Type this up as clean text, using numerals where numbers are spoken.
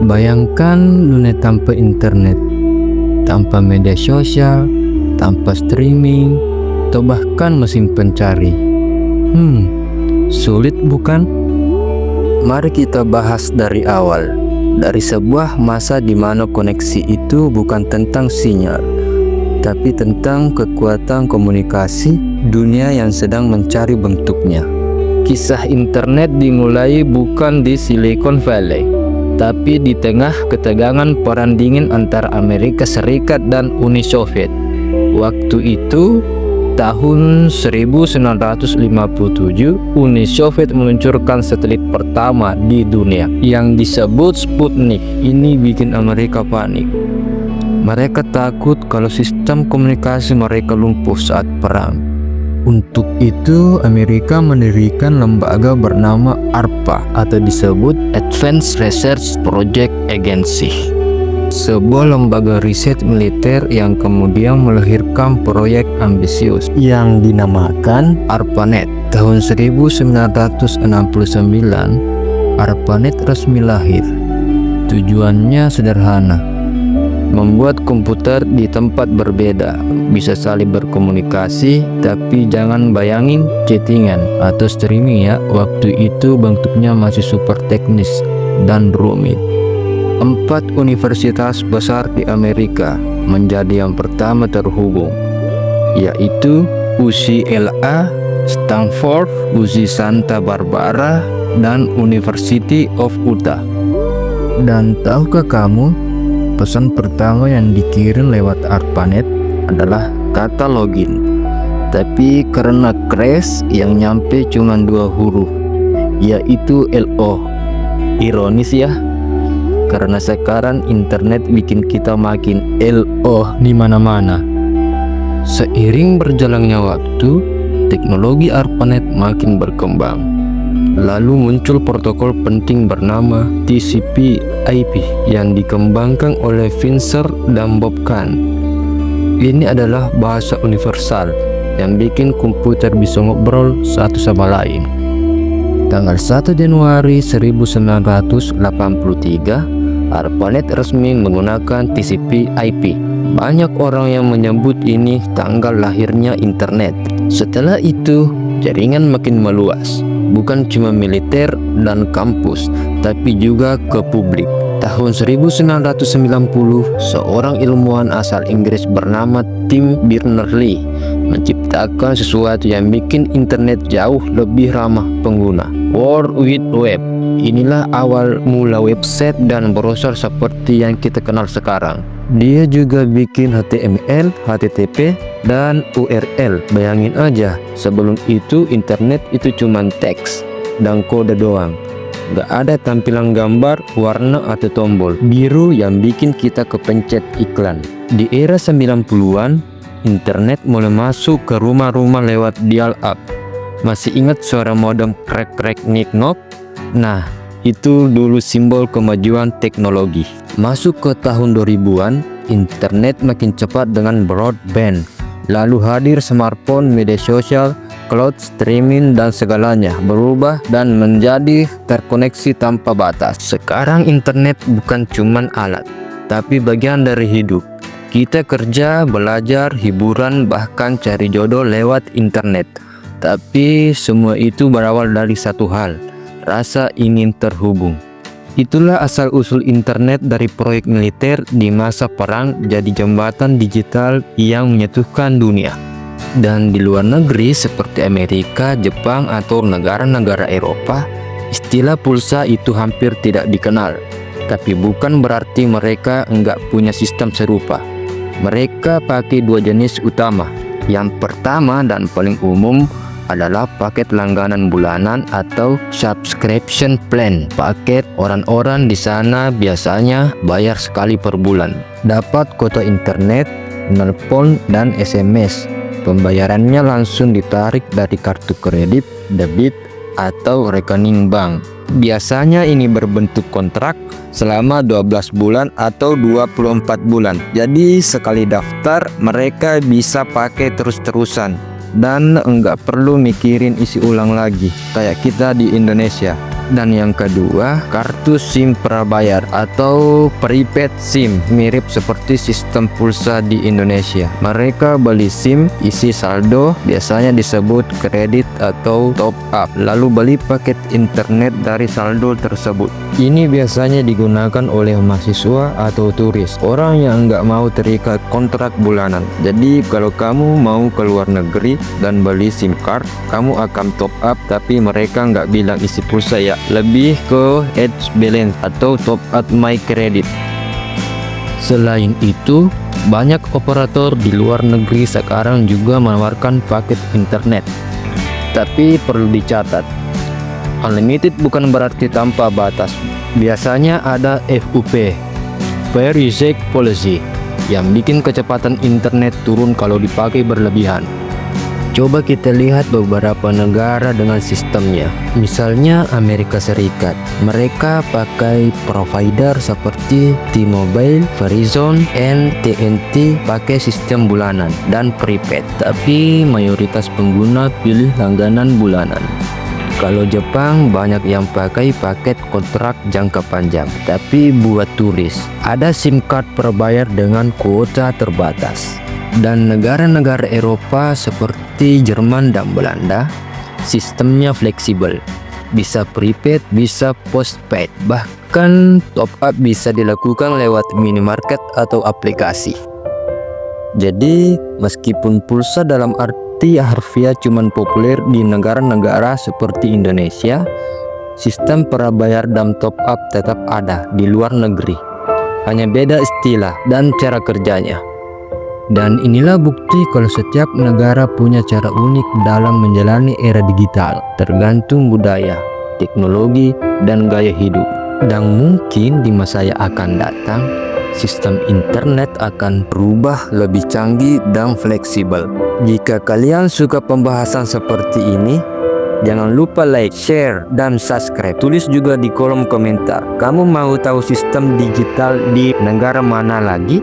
Bayangkan dunia tanpa internet, tanpa media sosial, tanpa streaming, atau bahkan mesin pencari. Sulit bukan? Mari kita bahas dari awal. Dari sebuah masa di mana koneksi itu bukan tentang sinyal, tapi tentang kekuatan komunikasi dunia yang sedang mencari bentuknya. Kisah internet dimulai bukan di Silicon Valley, tapi di tengah ketegangan perang dingin antara Amerika Serikat dan Uni Soviet. Waktu itu, tahun 1957, Uni Soviet meluncurkan satelit pertama di dunia yang disebut Sputnik. Ini bikin Amerika panik. Mereka takut kalau sistem komunikasi mereka lumpuh saat perang. Untuk itu, Amerika mendirikan lembaga bernama ARPA atau disebut Advanced Research Project Agency, sebuah lembaga riset militer yang kemudian melahirkan proyek ambisius yang dinamakan ARPANET. Tahun 1969, ARPANET resmi lahir. Tujuannya sederhana: membuat komputer di tempat berbeda bisa saling berkomunikasi, tapi jangan bayangin chattingan atau streaming ya. Waktu itu bentuknya masih super teknis dan rumit. 4 universitas besar di Amerika menjadi yang pertama terhubung, yaitu UCLA, Stanford, UC Santa Barbara, dan University of Utah. Dan tahukah kamu, pesan pertama yang dikirim lewat ARPANET adalah kata login. Tapi karena crash, yang nyampe cuma 2 huruf, yaitu LO. Ironis ya, karena sekarang internet bikin kita makin LO di mana-mana. Seiring berjalannya waktu, teknologi ARPANET makin berkembang. Lalu muncul protokol penting bernama TCP/IP yang dikembangkan oleh Vincer dan Bob Kahn. Ini adalah bahasa universal yang bikin komputer bisa ngobrol satu sama lain. Tanggal 1 Januari 1983, ARPANET resmi menggunakan TCP/IP. Banyak orang yang menyebut ini tanggal lahirnya internet. Setelah itu, jaringan makin meluas, bukan cuma militer dan kampus, tapi juga ke publik. Tahun 1990, seorang ilmuwan asal Inggris bernama Tim Berners-Lee menciptakan sesuatu yang bikin internet jauh lebih ramah pengguna, World Wide Web. Inilah awal mula website dan browser seperti yang kita kenal sekarang. Dia juga bikin HTML, HTTP, dan URL. Bayangin aja, sebelum itu internet itu cuma teks dan kode doang. Gak ada tampilan gambar, warna, atau tombol biru yang bikin kita kepencet iklan. Di era 90-an, internet mulai masuk ke rumah-rumah lewat dial-up. Masih ingat suara modem krek-krek nyek-nok? Nah, itu dulu simbol kemajuan teknologi. Masuk ke tahun 2000-an, internet makin cepat dengan broadband. Lalu hadir smartphone, media sosial, cloud streaming, dan segalanya berubah dan menjadi terkoneksi tanpa batas. Sekarang internet bukan cuman alat, tapi bagian dari hidup. Kita kerja, belajar, hiburan, bahkan cari jodoh lewat internet. Tapi semua itu berawal dari satu hal: rasa ingin terhubung. Itulah asal-usul internet dari proyek militer di masa perang jadi jembatan digital yang menyatukan dunia. Dan di luar negeri seperti Amerika, Jepang, atau negara-negara Eropa, istilah pulsa itu hampir tidak dikenal. Tapi bukan berarti mereka enggak punya sistem serupa. Mereka pakai 2 jenis utama. Yang pertama dan paling umum adalah paket langganan bulanan atau subscription plan. Paket orang-orang di sana biasanya bayar sekali per bulan. Dapat kuota internet, nelpon, dan SMS. Pembayarannya langsung ditarik dari kartu kredit, debit, atau rekening bank. Biasanya ini berbentuk kontrak selama 12 bulan atau 24 bulan. Jadi sekali daftar mereka bisa pakai terus-terusan dan enggak perlu mikirin isi ulang lagi kayak kita di Indonesia. Dan yang kedua, kartu SIM prabayar atau prepaid SIM, mirip seperti sistem pulsa di Indonesia. Mereka beli SIM, isi saldo, biasanya disebut kredit atau top up, lalu beli paket internet dari saldo tersebut. Ini biasanya digunakan oleh mahasiswa atau turis, orang yang nggak mau terikat kontrak bulanan. Jadi kalau kamu mau ke luar negeri dan beli SIM card, kamu akan top up, tapi mereka nggak bilang isi pulsa ya, lebih ke edge balance atau top up my credit. Selain itu, banyak operator di luar negeri sekarang juga menawarkan paket internet. Tapi perlu dicatat, unlimited bukan berarti tanpa batas. Biasanya ada FUP, Fair Usage Policy, yang bikin kecepatan internet turun kalau dipakai berlebihan. Coba kita lihat beberapa negara dengan sistemnya. Misalnya Amerika Serikat. Mereka pakai provider seperti T-Mobile, Verizon, AT&T pakai sistem bulanan dan prepaid. Tapi mayoritas pengguna pilih langganan bulanan. Kalau Jepang banyak yang pakai paket kontrak jangka panjang, tapi buat turis. Ada SIM card berbayar dengan kuota terbatas. Dan negara-negara Eropa seperti Jerman dan Belanda, sistemnya fleksibel. Bisa prepaid, bisa postpaid. Bahkan top up bisa dilakukan lewat minimarket atau aplikasi. Jadi, meskipun pulsa dalam arti harfiah cuman populer di negara-negara seperti Indonesia, sistem prabayar dan top up tetap ada di luar negeri. Hanya beda istilah dan cara kerjanya. Dan inilah bukti kalau setiap negara punya cara unik dalam menjalani era digital, tergantung budaya, teknologi, dan gaya hidup. Dan mungkin di masa yang akan datang, sistem internet akan berubah lebih canggih dan fleksibel. Jika kalian suka pembahasan seperti ini, jangan lupa like, share, dan subscribe. Tulis juga di kolom komentar, kamu mau tahu sistem digital di negara mana lagi?